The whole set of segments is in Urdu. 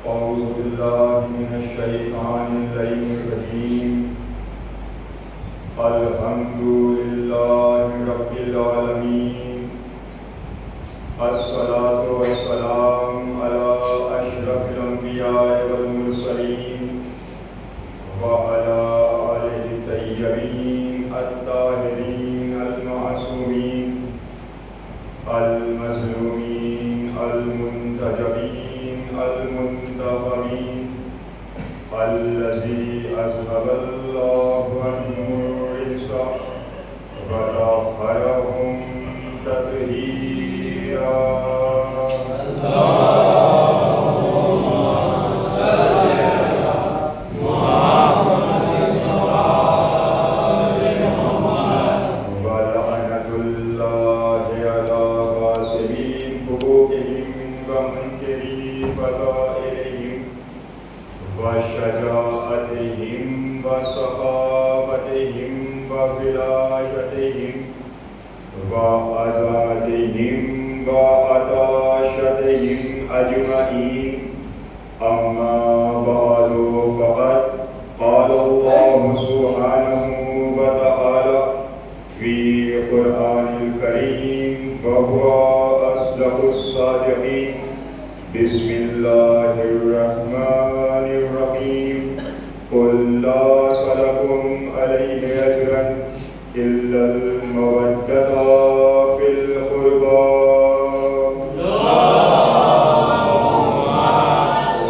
أعوذ بالله من الشيطان اللعين الرجيم. الحمد لله رب العالمين. الصلاة والسلام على أشرف الأنبياء والمرسلين وعلى آله الطيبين الطاهرين المعصومين المظلومين المنتجبين المنتخبين الذي أذهب الله عنهم الرجس وطهرهم تطهيرا. وشجاعتهم وسخاوتهم وفلاحتهم وعظمتهم وعطاشتهم أجمعين. أما بعد فقد قال الله سبحانه وتعالى في القرآن الكريم وهو أصدق الصادقين. بسم الله الرحمن الرحيم. قل لا أسألكم عليه أجرا إلا المودة في القربى. اللهم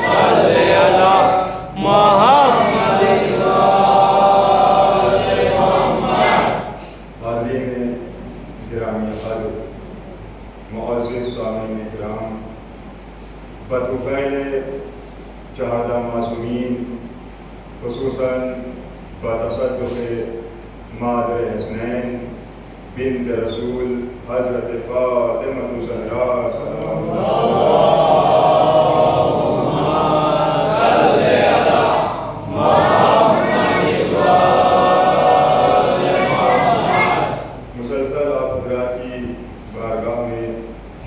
صل على محمد وآل محمد. حاضرین گرامی قدر، معزز سامعین کرام، بطفیل چہردہ معصومین، خصوصاً بتصدق مادر حسنین بنت رسول حضرت فاطمہ الزہراء سلام مسلسل آپ حضرات کی بارگاہ میں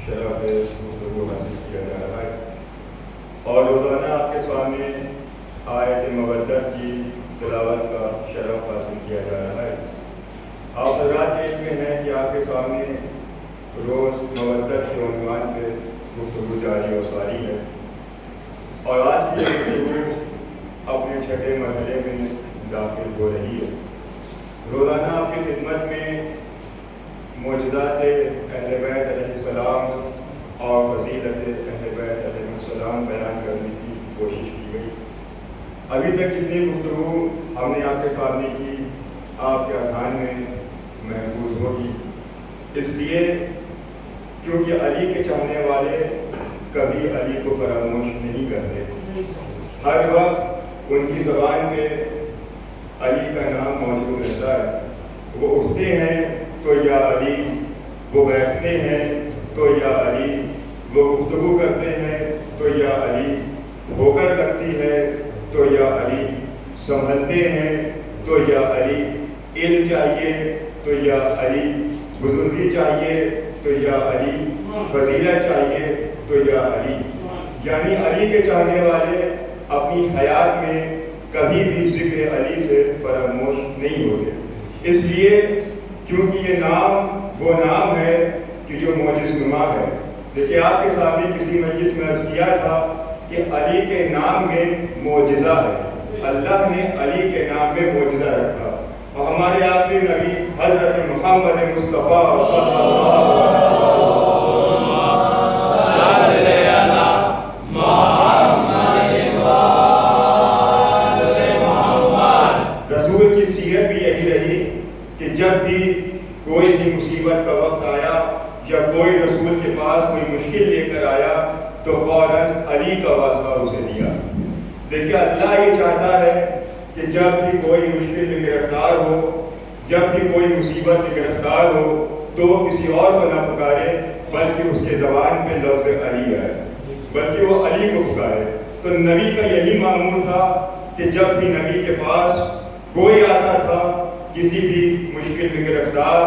شرف گفتگو حاصل کیا جا رہا ہے اور روزانہ آپ کے سامنے آیت مودت کی تلاوت کا شرف حاصل کیا جا رہا ہے. آپ حضرات کے علم میں ہے کہ آپ کے سامنے روز مودت کے عنوان پہ گفتگو جاری و ساری ہے اور آج کی گفتگو اپنے چھٹے مرحلے میں داخل ہو رہی ہے. روزانہ آپ کی خدمت میں معجزات اہل بیت علیہ السلام اور فضیلت اہل بیت علیہ السلام بیان کرنے کی کوشش کی گئی. ابھی تک جتنی گفتگو ہم نے آپ کے سامنے کی آپ کے اذہان میں محفوظ ہوگی، اس لیے کیونکہ علی کے چاہنے والے کبھی علی کو فراموش نہیں کرتے. ہر وقت ان کی زبان پہ علی کا نام موجود رہتا ہے. وہ اٹھتے ہیں تو یا علی، وہ بیٹھتے ہیں تو یا علی، وہ گفتگو کرتے ہیں تو یا علی، ٹھوکر لگتی ہے تو یا علی، سنبھلتے ہیں تو یا علی، علم چاہیے تو یا علی، بزرگی چاہیے تو یا علی، فضیلت چاہیے تو یا علی. یعنی علی کے چاہنے والے اپنی حیات میں کبھی بھی ذکر علی سے فراموش نہیں ہوتے. اس لیے کیونکہ یہ نام وہ نام ہے کہ جو معجز نما ہے. دیکھیے آپ کے سامنے کسی مجلس میں عرض کیا تھا کہ علی کے نام میں معجزہ ہے. اللہ نے علی کے نام میں معجزہ رکھا اور ہمارے آخری نبی حضرت محمد مصطفیٰ صلی اللہ علیہ وسلم رسول کی سیرت بھی یہی رہی کہ جب بھی کوئی بھی مصیبت کا وقت آیا یا کوئی رسول کے پاس کوئی مشکل لے کر آیا تو فوراً علی کا واسطہ اسے دیا. دیکھیے اللہ یہ چاہتا ہے کہ جب بھی کوئی مشکل میں گرفتار ہو، جب بھی کوئی مصیبت میں گرفتار ہو تو وہ کسی اور کو نہ پکارے بلکہ اس کے زبان پہ لفظ علی آئے، بلکہ وہ علی کو پکارے. تو نبی کا یہی معمول تھا کہ جب بھی نبی کے پاس کوئی آتا تھا کسی بھی مشکل میں گرفتار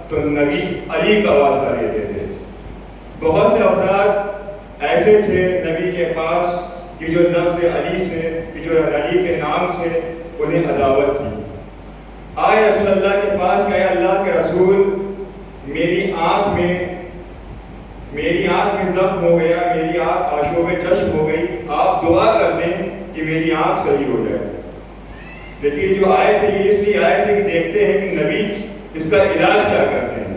تو نبی علی کا واسطہ لیتے تھے. بہت سے افراد ایسے تھے نبی کے پاس کہ کہ جو لفظ علی سے، کہ جو علی کے نام سے انہیں عداوت تھی، آئے رسول اللہ کے پاس کہ اللہ کے رسول میری آنکھ میں زخم ہو گیا، میری آنکھ آشوب چشم ہو گئی، آپ دعا کر دیں کہ میری آنکھ صحیح ہو جائے۔ لیکن جو آئے تھے یہ اس لیے آئے تھے کہ دیکھتے ہیں کہ نبی اس کا علاج کیا کرتے ہیں۔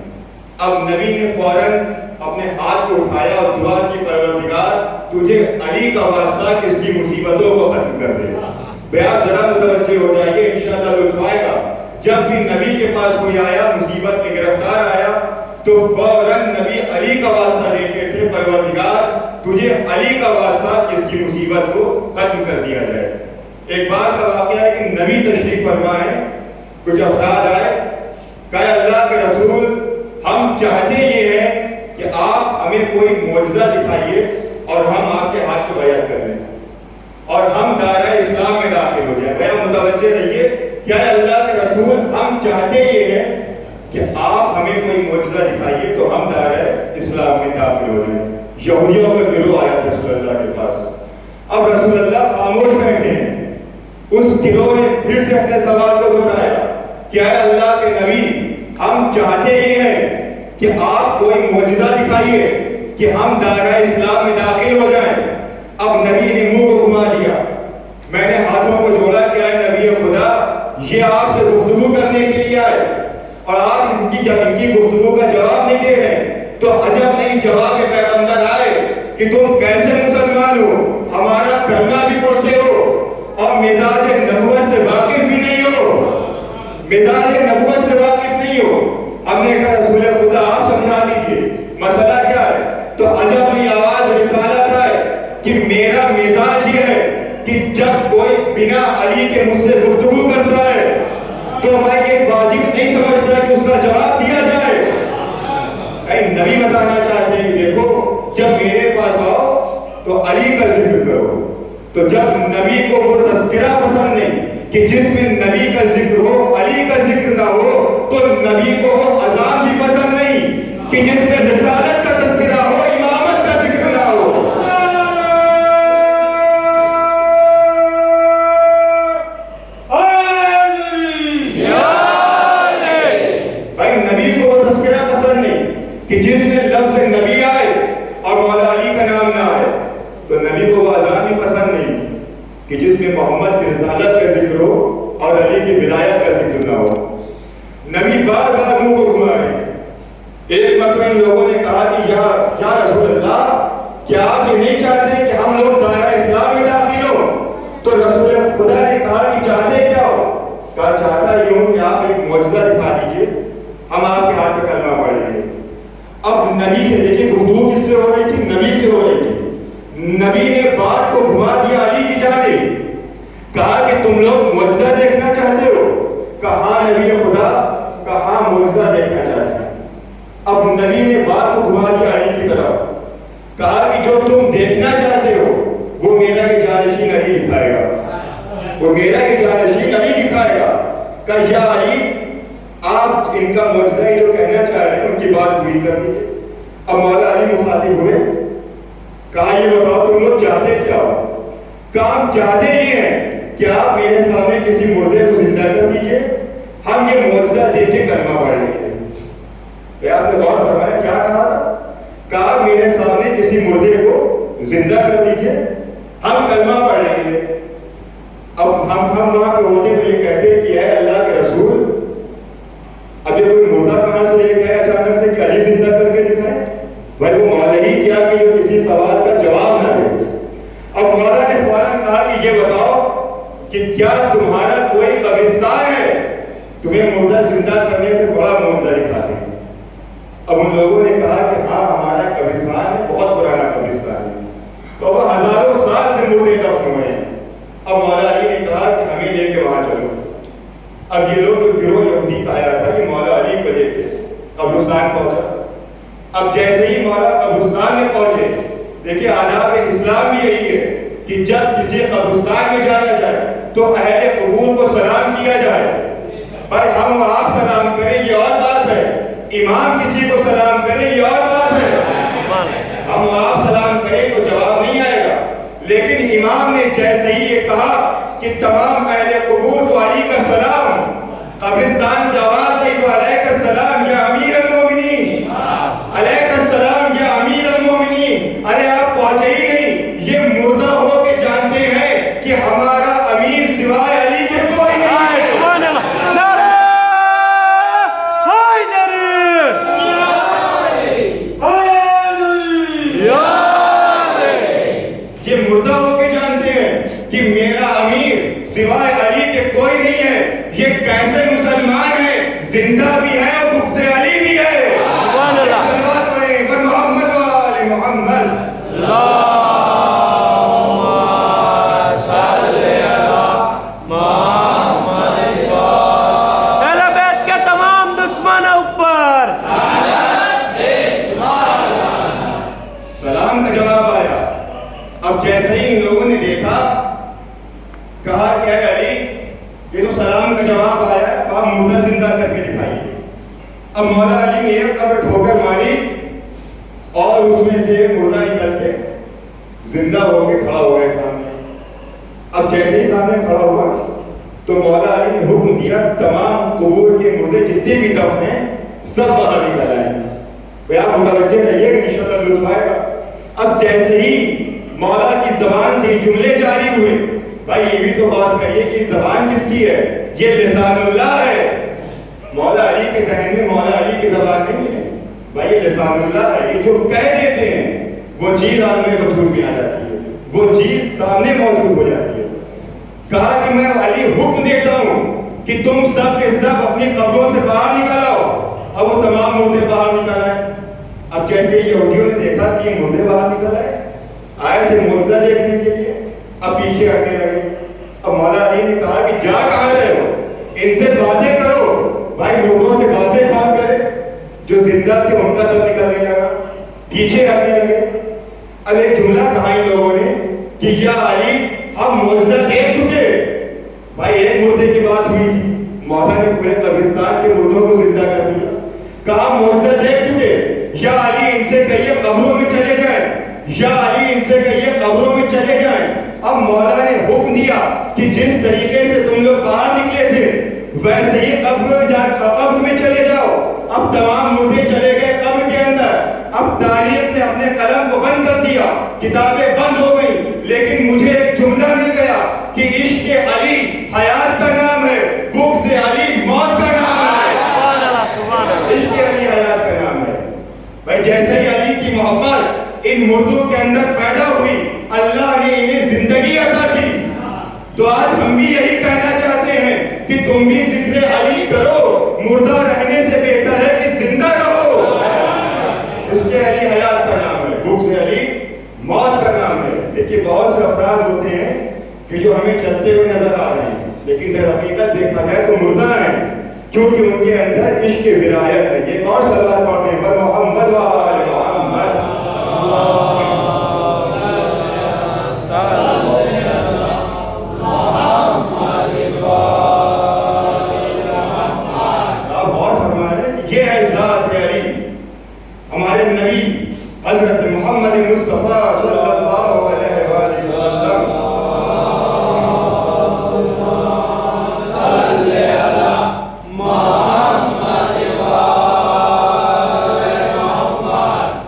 اب نبی نے فوراً اپنے ہاتھ کو اٹھایا اور دعا کی، پروردگار تجھے علی کا واسطہ کہ اس کی مصیبتوں کو ختم کر دے۔ آپ ذرا متوجہ ہو جائیے، انشاءاللہ لطف آئے گا۔ جب بھی نبی کے پاس کوئی آیا مصیبت میں گرفتار آیا تو فوراً نبی علی کا واسطہ لیتے تھے، پروردگار تجھے علی کا واسطہ اس کی مصیبت کو ختم کر دیا جائے۔ ایک بار کا واقعہ ہے کہ نبی تشریف فرما ہے، کچھ افراد آئے، کہا اللہ کے رسول ہم چاہتے یہ ہیں کہ آپ ہمیں کوئی معجزہ دکھائیے اور ہم آپ کے ہاتھ کو بیعت کر لیں اور ہم دائرہ اسلام میں داخل ہو جائیں۔ بھیا متوجہ رہیے، کیا اللہ کے رسول ہم چاہتے یہ ہیں کہ آپ ہمیں کوئی معجزہ دکھائیے تو ہم دائرہ اسلام میں داخل ہو جائیں۔ یہودیوں کا گروہ آیا رسول اللہ کے پاس، اب رسول اللہ خاموش بیٹھے ہیں۔ اس گروہ نے پھر سے اپنے سوال کو دہرایا، کیا اللہ کے نبی ہم چاہتے یہ ہیں کہ آپ کوئی معجزہ دکھائیے کہ ہم دائرہ اسلام میں داخل ہو جائیں۔ اب نبی نے منہ کو گھما دیا، میں نے ہاتھوں کو جوڑا، کیا ہے نبی خدا یہ آپ سے گفتگو کرنے کے لیے آئے اور آپ ان کی گفتگو کا جواب نہیں دے رہے، تو عجب نہیں جواب پیغمبر آئے کہ تم کیسے مسلمان ہو، ہمارا کلمہ بھی پڑھتے ہو اور مزاج نبوت سے واقف بھی نہیں ہو، مزاج نبوت سے واقف نہیں ہو۔ ہم نے کہا رسول خدا آپ سمجھا دیجئے مسئلہ کیا ہے، تو عجب نہیں آواز رسالت ہے کہ میرا مزاج یہ ہے کہ جب کوئی بنا علی کے مجھ سے گفتگو کرتا ہے تو میں یہ واجب نہیں سمجھتا کہ اس کا جواب دیا جائے۔ نبی بتانا چاہتے ہیں کہ دیکھو جب میرے پاس آؤ تو علی کا ذکر کرو، تو جب نبی کو وہ تذکرہ پسند نہیں کہ جس میں نبی کا ذکر ہو علی کا ذکر نہ ہو، تو نبی کو وہ اذان بھی پسند نہیں کہ جس میں رسالت کا تذکرہ ہو امامت کا ذکر نہ ہو۔ بھائی نبی کو وہ تذکرہ پسند نہیں کہ جس میں لفظ نبی آئے اور مولا علی کا نام نہ آئے، تو نبی کو وہ اذان بھی پسند نہیں کہ جس میں محمد کی رسالت کا ذکر ہو اور علی کی ولایت کا ذکر نہ ہو۔ نبی بار بار منہ کو گھما رہے۔ ایک مرتبہ ان لوگوں نے کہا کہ یا رسول اللہ کیا آپ یہ نہیں چاہتے کہ ہم لوگ دائرہ اسلام میں داخل ہو؟ تو رسول خدا نے کہا کہ چاہتے کیا ہو؟ کہا چاہتا یہ ہوں کہ آپ ایک معجزہ دکھا دیجئے، ہم آپ کے ہاتھ پہ کلمہ پڑھ لیں گے۔ اب نبی سے دیکھیں گفتگو کس سے ہو رہی تھی؟ نبی سے ہو رہی تھی۔ نبی نے بات کو گھما دیا علی کی جانب، کہا کہ تم لوگ معجزہ دیکھنا چاہتے ہو؟ کہا ہاں نبی خدا، کہا ہاں معجزہ دیکھنا چاہتے ہیں۔ اب نبی نے بات کو گھما دیا علی کی طرف، کہا کہ جو تم دیکھنا چاہتے ہو وہ میرا ہی جانشین علی دکھائے گا، وہ میرا ہی جانشین علی دکھائے گا۔ کہا یا علی آپ ان کا معجزہ جو کہنا چاہ رہے ہیں ان کی بات پوری کر دیجیے۔ اب مولا علی مخاطب ہوئے، کہا یہ بتاؤ تم لوگ چاہتے کیا ہو؟ کہا ہم چاہتے یہ ہیں کہ آپ میرے سامنے کسی مردے کو زندہ کر دیجئے، ہم یہ معجزہ دیکھ کے کلمہ پڑھ لیں گے۔ آپ نے غور فرمایا کیا کہا تھا؟ کہا میرے سامنے کسی مردے کو زندہ کر دیجئے، ہم کلمہ پڑھ لیں گے۔ اب ہم وہاں کے ہوتے تو یہ کہتے کہ اے اللہ کے رسول اب یہ کوئی مردہ کہاں سے یہ کہے اچانک سے کہ علی زندہ کر کے دکھائے؟ بھائی وہ مولا ہی کیا کہ جو کسی سوال کا جواب نہ دے۔ اب مولا نے فوراً کہا کہ یہ بتاؤ کہ کیا تمہارا کوئی قبرستان ہے تمہیں مردہ زندہ کرنے سے بڑا معجزہ دکھاتے ہیں؟ اب ان لوگوں نے کہا کہ ہاں ہمارا قبرستان ہے، بہت پرانا قبرستان ہے، تو وہ ہزاروں سال سے مردے دفن ہوئے ہیں۔ اب مولا علی نے کہا کہ ہمیں لے کے وہاں چلو۔ اب یہ لوگ جو گروہ یہودی کا آیا تھا کہ مولا علی کو لے کے قبرستان پہنچا۔ اب جیسے ہی مولا قبرستان میں پہنچے، دیکھیے آداب اسلام بھی یہی ہے کہ جب کسی قبرستان میں جایا جائے تو اہل قبور کو سلام کیا جائے۔ بھائی ہم آپ سلام کریں یہ اور بات ہے، امام کسی کو سلام کریں یہ اور بات ہے۔ ہم آپ سلام کریں تو جواب نہیں آئے گا، لیکن امام نے جیسے ہی یہ کہا کہ تمام اہل قبور کو علی کا سلام، قبرستان سے آواز آئی تو علیہ السلام یا امیر المومنین، علیہ السلام یا امیر المومنین۔ ارے آپ پہنچے ہی نہیں، یہ مردہ ہو کے جانتے ہیں کہ ہمارا امیر سوائے علی کے کوئی نہیں ہے۔ سبحان اللہ، نعرہ حیدری، یہ مردہ ہو کے جانتے ہیں کہ میرا امیر سوائے علی کے کوئی نہیں ہے۔ یہ کیسے مسلمان ہے، زندہ بھی ہے اور بغض علی بھی ہے۔ سبحان اللہ، صلوات پڑھیں پر محمد و آل محمد۔ اللہم صلی علی محمد اہل بیت کے تمام دشمن اوپر سلام کا جواب آیا۔ اب جیسے ہی ان لوگوں نے دیکھا، کہا کہ اے علی، یہ تو سلام کا جواب آیا، آپ مردہ زندہ کر کے دکھائیے۔ اب مولا علی نے ایک قبر ٹھوکر ماری اور اس میں سے مردہ نکل کے زندہ ہو کے کھڑا ہو گئے سامنے۔ اب جیسے ہی سامنے کھڑا ہوا تو مولا علی نے حکم دیا تمام قبور کے مردے جتنے بھی دفن ہیں سب باہر نکل آئیں۔ بھئی آپ متوجہ رہیے کہ انشاءاللہ لطف آئے گا۔ اب جیسے ہی مولا کی زبان سے جملے جاری ہوئے، بھائی یہ بھی تو بات کریے کہ زبان کس کی ہے؟ یہ لسان اللہ ہے۔ مولا علی کے ذہن میں مولا علی کی زبان نہیں ہے، بھائی یہ لسان اللہ ہے۔ یہ جو کہہ دیتے ہیں وہ چیز عالم وجود میں آ جاتی ہے، وہ چیز سامنے موجود ہو جاتی ہے۔ کہا کہ میں علی حکم دیتا ہوں کہ تم سب کے سب اپنی قبروں سے باہر نکل آؤ۔ اب وہ تمام مردے باہر نکل آئے۔ اب جیسے یہودیوں نے دیکھا کہ یہ مردے باہر نکل آئے تھے معجزہ دیکھنے کے لیے، اب پیچھے ہٹنے لگے۔ اب مولا علی نے کہا کہ جا کہاں رہے ہو، ان سے باتیں کرو۔ بھائی مردوں سے باتیں کون کرے؟ جو زندہ تھے ان کا دم نکلنے لگا، پیچھے ہٹنے لگے۔ اب ایک جملہ کہا ان لوگوں نے کہ یا علی ہم معجزہ دیکھ چکے۔ بھائی ایک مردے کی بات ہوئی تھی، مولا نے پورے قبرستان کے مردوں کو زندہ کر دیا۔ کہا معجزہ دیکھ چکے، یا علی ان سے کہیے قبروں میں چلے جائیں، یا علی ان سے کہیے قبروں میں چلے جائیں۔ اب مولا نے حکم دیا کہ جس طریقے سے تم لوگ باہر نکلے تھے ویسے ہی قبر میں چلے جاؤ۔ اب تمام مردے چلے گئے قبر کے اندر۔ اب تاریخ نے اپنے قلم کو بند کر دیا، کتابیں بند ہو گئی، لیکن مجھے ایک جملہ مل گیا کہ عشق علی حیات کا نام ہے، بغض علی موت کا نام ہے۔ سبحان اللہ، سبحان اللہ، عشق علی حیات کا نام ہے۔ بھائی جیسے ہی علی کی محبت ان مردوں کے اندر پیدا ہوئی، اللہ نے انہیں زندگی عطا کی۔ تو آج ہم بھی یہی کہنا چاہتے ہیں کہ تم بھی ذکر علی کرو، مردہ رہنے سے بہتر ہے کہ زندہ رہو۔ عشق علی حیات کا نام ہے، بغض علی موت کا نام ہے۔ دیکھیے بہت سے افراد ہوتے ہیں کہ جو ہمیں چلتے ہوئے نظر آ رہے ہیں، لیکن در حقیقت دیکھا جائے تو مردہ ہیں، کیونکہ ان کے اندر عشق ولایت ہے۔ یہ اور صلوات پڑھتے ہیں پر محمد و آل محمد۔ آپ غور فرمائیں، یہ ہے ذات علی، ہمارے نبی حضرت محمد مصطفیٰ صلی اللہ علیہ وآلہ وسلم۔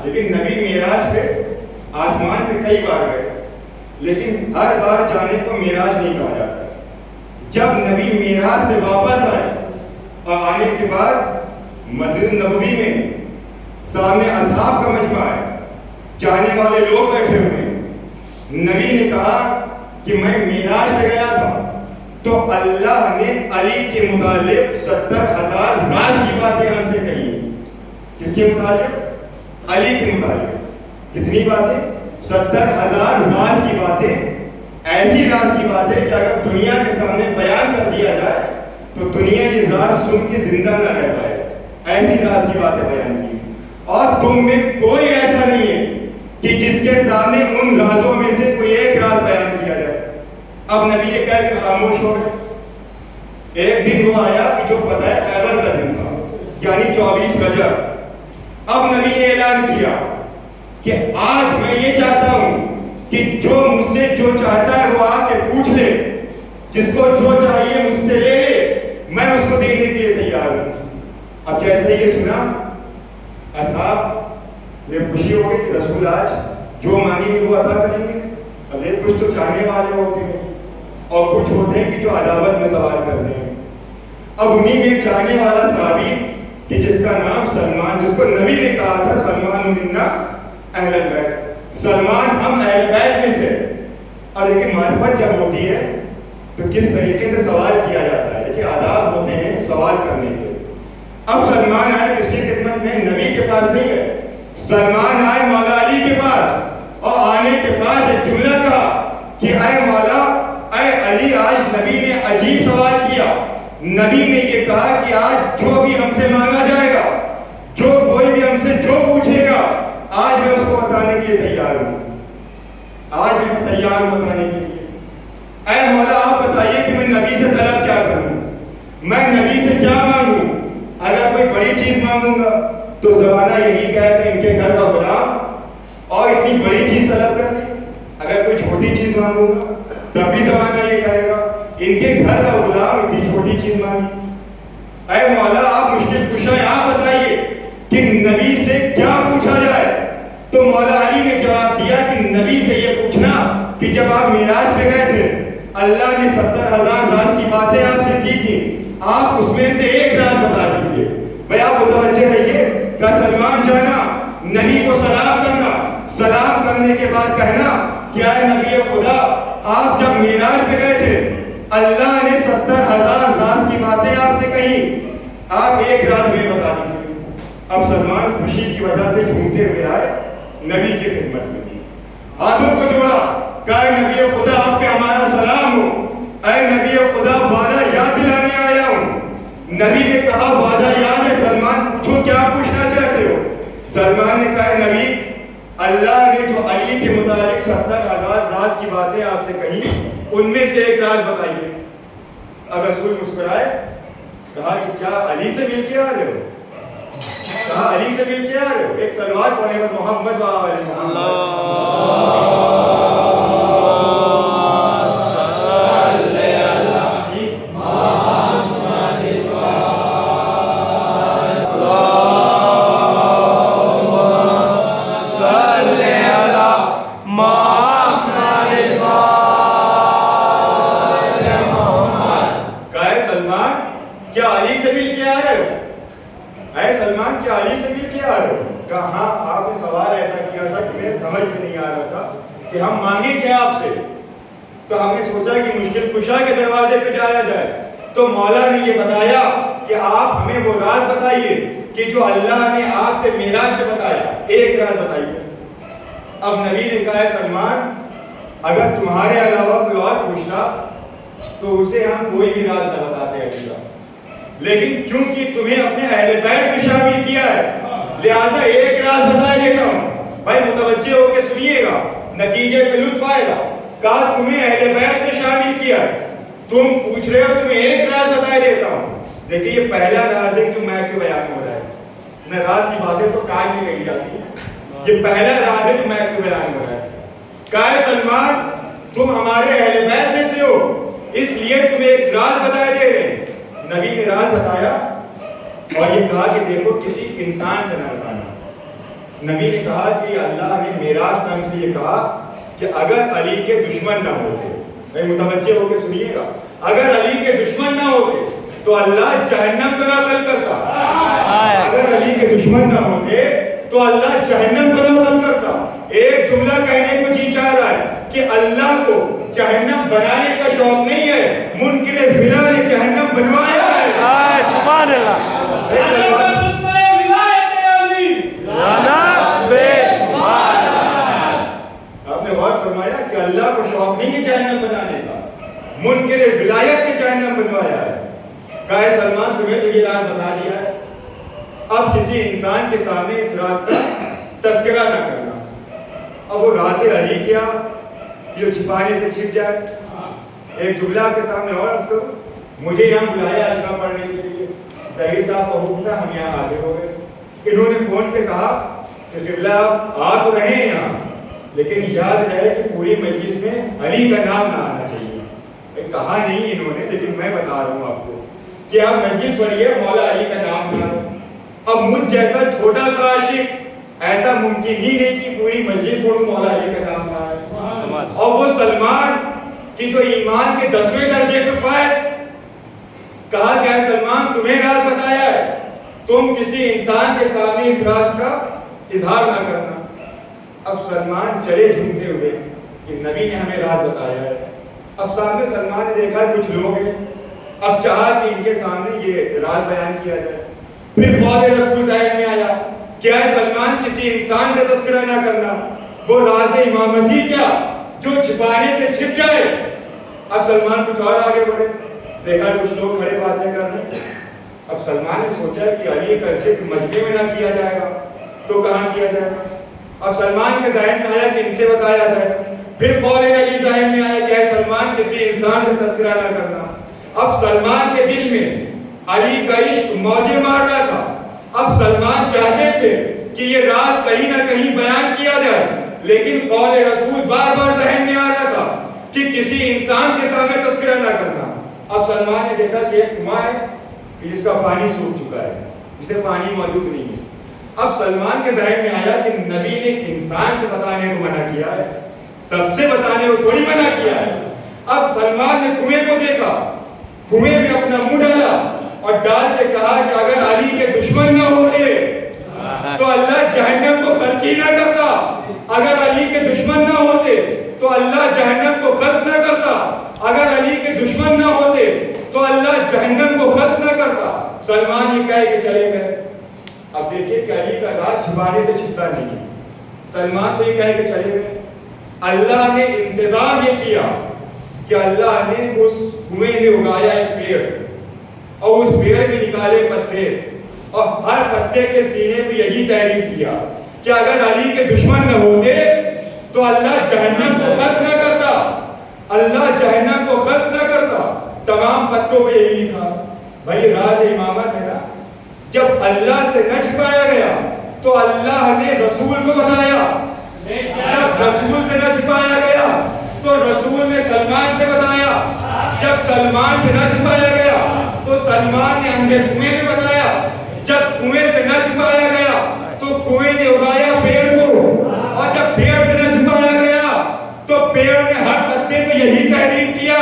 لیکن نبی معراج پہ آسمان پہ کئی بار گئے، لیکن ہر بار جانے کو معراج نہیں کہا جاتا۔ جب نبی معراج سے واپس آئے اور آنے کے بعد مسجد نبوی میں سامنے اصحاب کا مجمع ہے، جانے والے لوگ بیٹھے ہوئے ہیں، نبی نے کہا کہ میں معراج پہ گیا تھا تو اللہ نے علی کے متعلق 70,000 راز کی باتیں ہم سے کہی۔ کس کے متعلق؟ علی کے متعلق۔ کتنی باتیں؟ 70,000 راز کی باتیں، ایسی راز کی باتیں کہ اگر دنیا کے سامنے بیان کر دیا جائے تو دنیا یہ راز سن کے زندہ نہ رہ پائے، ایسی راز کی باتیں بیان کی۔ اور تم میں کوئی ایسا نہیں ہے کہ جس کے سامنے ان رازوں میں سے کوئی ایک راز بیان کیا جائے۔ اب نبی یہ کہہ کے خاموش ہو گئے۔ ایک دن وہ آیا کہ جو فتح خیبر کا دن تھا، یعنی 24 رجب۔ اب نبی نے اعلان کیا کہ آج میں یہ چاہتا ہوں کہ جو مجھ سے جو چاہتا ہے وہ آ کے پوچھ لے, جس کو جو چاہیے مجھ سے لے لے, میں اس کو دینے کے لیے تیار ہوں. اب جیسے یہ سنا اصحاب نے خوشی ہو گئی کہ رسول آج جو مانگیں گے وہ عطا کریں گے. اب یہ کچھ تو چاہنے والے ہوتے ہیں اور کچھ ہوتے ہیں کہ جو عداوت میں سوال کرتے ہیں. اب انہی میں ایک چاہنے والا صحابی کہ جس کا نام سلمان, جس کو نبی نے کہا تھا سلمان منا اہل البیت, سلمان ہم اہل بیت میں سے. اور لیکن معرفت جب ہوتی ہے تو کس طریقے سے سوال کیا جاتا ہے, دیکھیے آداب ہوتے ہیں سوال کرنے کے. اب سلمان آئے کس کی خدمت میں, نبی کے پاس نہیں ہے, سلمان آئے مولا علی کے پاس, اور آنے کے پاس ایک جملہ کہا کہ اے مولا اے علی, آج نبی نے عجیب سوال کیا. نبی نے یہ کہا کہ آج جو بھی ہم سے مانگا جائے گا, جو کوئی بھی ہم سے جو پوچھے گا, آج میں اس کو بتانے کے لیے تیار ہوں, آج میں تیار ہوں بتانے کے لیے. اے مولا آپ بتائیے کہ میں نبی سے طلب کیا کروں, میں نبی سے کیا مانگوں. اگر کوئی بڑی چیز مانگوں گا تو زمانہ یہی کہے کہ ان کے گھر کا غلام اور اتنی بڑی چیز طلب کر لی. اگر کوئی چھوٹی چیز مانگوں گا تب بھی زمانہ یہ کہے گا ان کے گھر کا غلام اتنی چھوٹی چیز مانگی. اے مولا آپ مشکل کشا ہیں, آپ بتائیے کہ نبی سے کیا پوچھا جائے. تو مولا علی نے جواب دیا کہ نبی سے یہ پوچھنا کہ جب آپ معراج پہ گئے تھے اللہ نے 70,000 راز کی باتیں آپ سے کی تھی, آپ اس میں سے ایک راز بتا دیجیے. بھائی آپ متوجہ رہیے, کہ سلمان جانا نبی کو سلام کرنا, سلام کرنے کے بعد کہنا کہ اے نبی خدا آپ جب معراج پہ گئے تھے اللہ نے 70,000 راز کی باتیں آپ سے کہی, آپ ایک راز میں بتا دیجیے. اب سلمان خوشی کی وجہ سے جھومتے ہوئے آئے نبی کی خدمت میں, ہاتھوں کو جوڑا, کہا اے نبی خدا آپ پہ ہمارا سلام ہو, اے نبی خدا وعدہ یاد دلانے آیا ہوں. نبی نے کہا وعدہ یاد ہے, سلمان پوچھو کیا پوچھنا چاہتے ہو. سلمان نے کہا نبی اللہ نے جو علی کے متعلق 70,000 راز کی باتیں آپ سے کہی ان میں سے ایک راز بتائیے. اب رسول مسکرائے, کہا کہ کیا علی سے مل کے آ رہے ہو, کہا علی سے مل کے آ رہے ہو. ایک سلوات پڑھے محمد کہ ہم مانگیں کیا آپ سے. تو ہم نے سوچا کہ مشکل کشا کے دروازے پہ جایا جائے. تو مولا نے یہ بتایا کہ آپ ہمیں وہ راز بتائیے کہ جو اللہ نے آپ سے معراج سے بتایا, ایک راز بتائیے. اب نبی نے کہا ہے سلمان اگر تمہارے علاوہ کوئی اور پوچھتا تو اسے ہم کوئی بھی راز نہ بتاتے ہیں, لیکن کیونکہ تمہیں اپنے اہل بیت میں شامل کیا ہے لہذا ایک راز بتا دیتا ہوں. بھائی متوجہ ہو کے سنیے گا, نتیجے پہ لطف آئے گا. کہا تمہیں اہل بیت میں شامل کیا ہے, تم پوچھ رہے ہو, تمہیں ایک راز بتا دیتا ہوں. دیکھیے یہ پہلا راز ہے جو میں کے بیان ہو رہا ہے, نہ راز کی باتیں تو کائم نہیں کہی جاتی ہیں, یہ پہلا راز ہے جو میں کے بیان ہو رہا ہے. کہا ہے سلمان تم ہمارے اہل بیت میں سے ہو اس لیے تمہیں ایک راز بتا دے رہے ہیں. نبی نے راز بتایا اور یہ کہا کہ دیکھو کسی انسان سے نہ بتانا. نبی نے کہا کہ اللہ نے معراج میں ہم سے یہ کہا کہ اگر علی کے دشمن نہ ہوتے, بھائی متوجہ ہو کے سنیے گا, اگر علی کے دشمن نہ ہوتے تو اللہ جہنم کو داخل کرتا. اگر علی کے دشمن نہ ہوتے تو اللہ جہنم کو داخل کرتا. ایک جملہ کہنے کو جی چاہ رہا ہے کہ اللہ کو جہنم بنانے کا شوق نہیں ہے, منکر بلا نے جہنم بنوایا ہے. سبحان اللہ. آپ نے غور فرمایا کہ اللہ کو شوق نہیں ہے جہنم بنانے کا, منکر ولایت نے جہنم بنوایا ہے. کہا ہے سلمان تمہیں تو یہ راز بتا دیا ہے, اب کسی انسان کے سامنے اس راز کا تذکرہ نہ کرنا. اب وہ راز علی کیا جو چھپانے سے چھپ جائے. ایک جملہ آپ کے سامنے اور عرض کروں, مجھے یہاں بلایا اشرا پڑھنے کے لیے, ظہیر صاحب کا حکم تھا, ہم یہاں حاضر ہو گئے. انہوں نے فون پہ کہا کہ قبلہ آپ آ تو رہے ہیں یہاں لیکن یاد رہے کہ پوری مجلس میں علی کا نام نہ آنا چاہیے. کہا نہیں انہوں نے, لیکن میں بتا رہا ہوں آپ کو کہ آپ مجلس پڑھیے مولا علی کا نام نہ لو. اب مجھ جیسا چھوٹا سا عاشق ایسا ممکن ہی نہیں کہ پوری مجلس پڑھوں مولا علی کا نام نہ آئے. اور وہ سلمان کی جو ایمان کے 10ویں درجے پہ فائز, کہا کہ اے سلمان تمہیں راز بتایا ہے, تم کسی انسان کے سامنے اس راز کا اظہار نہ کرنا. اب سلمان چلے جھومتے ہوئے کہ نبی نے ہمیں راز بتایا ہے. اب سامنے سلمان نے دیکھا کچھ لوگ ہیں, اب چاہا کہ ان کے سامنے یہ راز بیان کیا جائے. پھر قول رسول ذہن میں آیا کہ اے سلمان کسی انسان سے تذکرہ نہ کرنا, وہ راز امامت ہی کیا جو چھپانے سے چھپ جائے. اب سلمان کچھ اور آگے بڑھے, دیکھا کچھ لوگ کھڑے باتیں کر رہے ہیں. اب سلمان نے سوچا کہ علی کا ذکر مجمع میں نہ کیا جائے گا تو کہاں کیا جائے گا. اب سلمان کے ذہن میں آیا کہ ان سے بتایا جائے. پھر قول نبی ذہن میں آیا کہ اے سلمان کسی انسان سے تذکرہ نہ کرنا. اب سلمان کے دل میں علی کا عشق موجیں مار رہا تھا. اب سلمان چاہتے تھے کہ یہ راز کہیں نہ کہیں بیان کیا جائے, لیکن قول رسول بار بار ذہن میں آ رہا تھا کہ کسی انسان کے سامنے تذکرہ نہ کرنا. اب سلمان نے دیکھا کہ ایک کنواں ہے جس کا پانی سوکھ چکا ہے, اسے پانی موجود نہیں ہے. اب سلمان کے ذہن میں آیا کہ نبی نے انسان سے بتانے کو منع کیا ہے, سب سے بتانے کو تھوڑی منع کیا ہے. اب سلمان نے کنویں کو دیکھا, کنویں میں اپنا منہ ڈالا اور ڈال کے کہا کہ اگر علی کے دشمن نہ ہوتے تو اللہ جہنم کو خلق ہی نہ کرتا. اگر علی کے دشمن نہ ہوتے تو اللہ جہنم کو خلق نہ کرتا. اگر علی کے دشمن نہ ہوتے تو اللہ جہنم کو خلق نہ کرتا. سلمان یہ کہہ کے چلے گئے. اب دیکھیں کہ علی کا راز چھپانے سے چھپتا نہیں ہے. سلمان تو یہ کہہ کے چلے گئے. اللہ نے انتظام یہ کیا کہ اللہ نے اس کنویں میں اگایا ایک پیڑ اور اس پیڑ میں نکالے پتے, اور ہر پتے کے سینے پہ یہی تحریر کیا کہ اگر علی کے دشمن نہ ہوتے تو اللہ جہنم کو خلق نہ کرتا. اللہ جہنم کو خلق نہ کرتا. تمام پتوں پہ یہی لکھا. بھائی راز امامت ہے نا, جب اللہ سے نہ چھپایا گیا تو اللہ نے رسول کو بتایا. جب رسول سے نہ چھپایا گیا تو رسول نے سلمان سے بتایا. جب سلمان سے نہ چھپایا گیا تو سلمان نے اندھے کنویں میں بتایا. جب کنویں سے نہ چھپایا گیا تو کنویں نے اگایا پیڑ کو, اور جب پیڑ سے نہ چھپایا گیا تو پیڑ نے ہر پتے پہ یہی تحریر کیا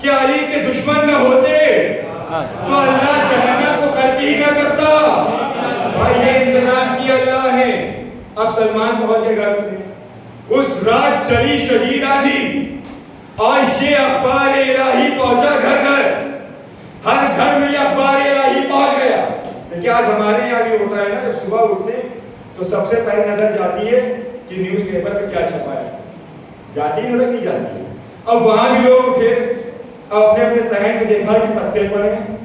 کہ علی کے دشمن نہ ہوتے تو اللہ جہنم کو خلق ہی نہ کرتا. بھائی یہ انتظام کیا اللہ نے. اب سلمان پہنچ گئے گھر میں. اس رات چلی شدید آندھی اور یہ اخبار الہی پہنچا گھر گھر. ہر گھر میں یہ اخبار الہی پہنچ گیا. لیکن آج ہمارے یہاں بھی ہوتا ہے نا, جب صبح اٹھتے تو سب سے پہلے نظر جاتی ہے کہ نیوز پیپر پہ کیا چھپا ہے. جاتی نظر نہیں جاتی ہے. اب وہاں بھی لوگ اٹھے, اپنے اپنے صحن میں دیکھا کہ پتے پڑے ہیں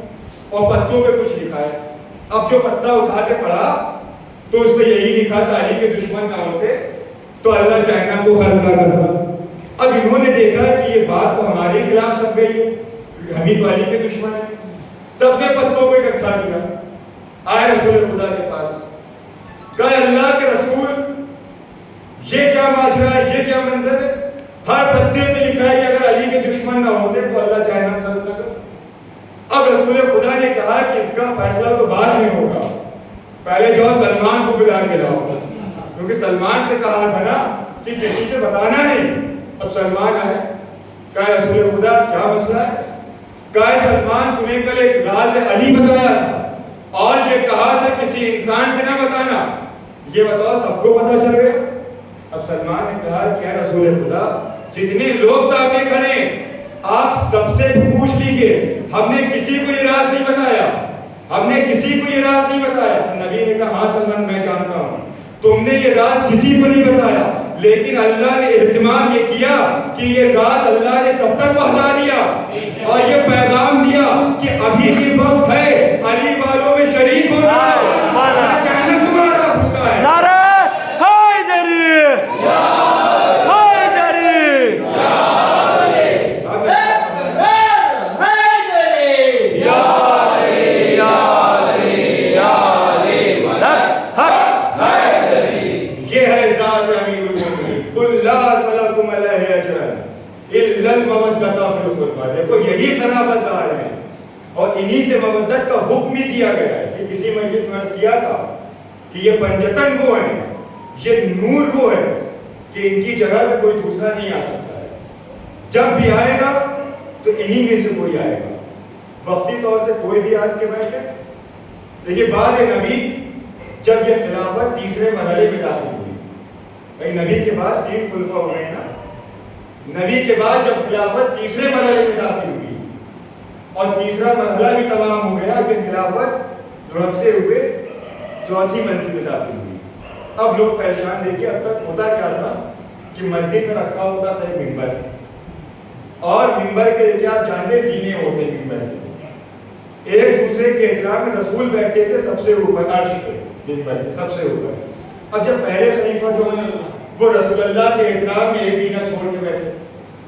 اور پتوں پہ کچھ لکھا ہے. اب جو پتا اٹھا کے پڑھا تو اس پہ یہی لکھا تھا علی کے دشمن نہ ہوتے تو اللہ جہنم کو خلق نہ کرتا. اب انہوں نے دیکھا کہ یہ بات تو ہمارے خلاف چھپ گئی ہے, ہم ہی تو علی کے دشمن ہیں. سب نے پتوں کو اکٹھا کیا, آئے رسول خدا کے پاس. کہا اللہ کے رسول یہ کیا ماجرا ہے, یہ کیا منظر ہے؟ ہر پتے پہ لکھا ہے کہ اگر علی کے دشمن نہ ہوتے تو اللہ جہنم خلق نہ کرتا. اب رسول خدا نے کہا کہ اس کا فیصلہ تو بعد میں ہوگا, پہلے جو سلمان کو بلا کے لاؤ, کیونکہ سلمان سے کہا تھا نا کہ کسی سے بتانا نہیں. اب سلمان آئے. کہا رسول خدا کیا مسئلہ ہے؟ کہا سلمان تمہیں کل ایک راز علی بتایا تھا اور یہ کہا تھا کسی انسان سے نہ بتانا, یہ بتاؤ سب کو پتہ چل گیا. اب سلمان نے کہا کہ رسول خدا جتنے لوگ سامنے کھڑے آپ سب سے پوچھ لیجئے, ہم نے کسی کو یہ راز نہیں بتایا, ہم نے کسی کو یہ راز نہیں بتایا. نبی نے کہا ہاں سلمان میں جانتا ہوں تم نے یہ راز کسی کو نہیں بتایا, لیکن اللہ نے اہتمام یہ کیا کہ یہ راز اللہ نے سب تک پہنچا دیا اور یہ پیغام دیا کہ ابھی بھی وقت ہے علی والوں میں شریک ہو جاؤ, جہنم تمہارا بھوکا ہے. نعرہ حیدری, حیدری, یہ ہے ذات امیر المومنین. فی القربى، دیکھو یہی قرابت دار ہیں اور انہی سے مودت کا حکم بھی دیا گیا ہے کہ کسی مجلس میں عرض کیا تھا کہ یہ پنجتن وہ ہیں، یہ نور وہ ہے کہ ان کی جگہ پہ کوئی دوسرا نہیں آ سکتا ہے، جب بھی آئے گا تو انہی میں سے کوئی آئے گا، وقتی طور سے کوئی بھی آج کے بیٹھے۔ دیکھیے بعد نبی جب یہ خلافت تیسرے مرحلے میں داخل ہوئی، بھائی نبی کے بعد 3 خلفاء ہو گئے نا، نبی کے بعد جب خلافت تیسرے مرحلے میں داخل ہوئی اور تیسرا مرحلہ بھی تمام ہو گیا، پھر خلافت لڑکتے ہوئے چوتھی منزل میں داخل ہوئی۔ اب لوگ پریشان، دیکھیے اب تک ہوتا کیا تھا کہ مسجد میں رکھا ہوتا تھا ایک منبر، اور منبر کے دیکھیے آپ جانتے زینے ہوتے ہیں منبر کے، ایک دوسرے کے احترام میں رسول بیٹھتے تھے سب سے اوپر عرش پہ، منبر کے سب سے اوپر۔ اب جب پہلے خلیفہ جو بنے وہ رسول اللہ کے احترام میں ایک زینہ چھوڑ کے بیٹھے،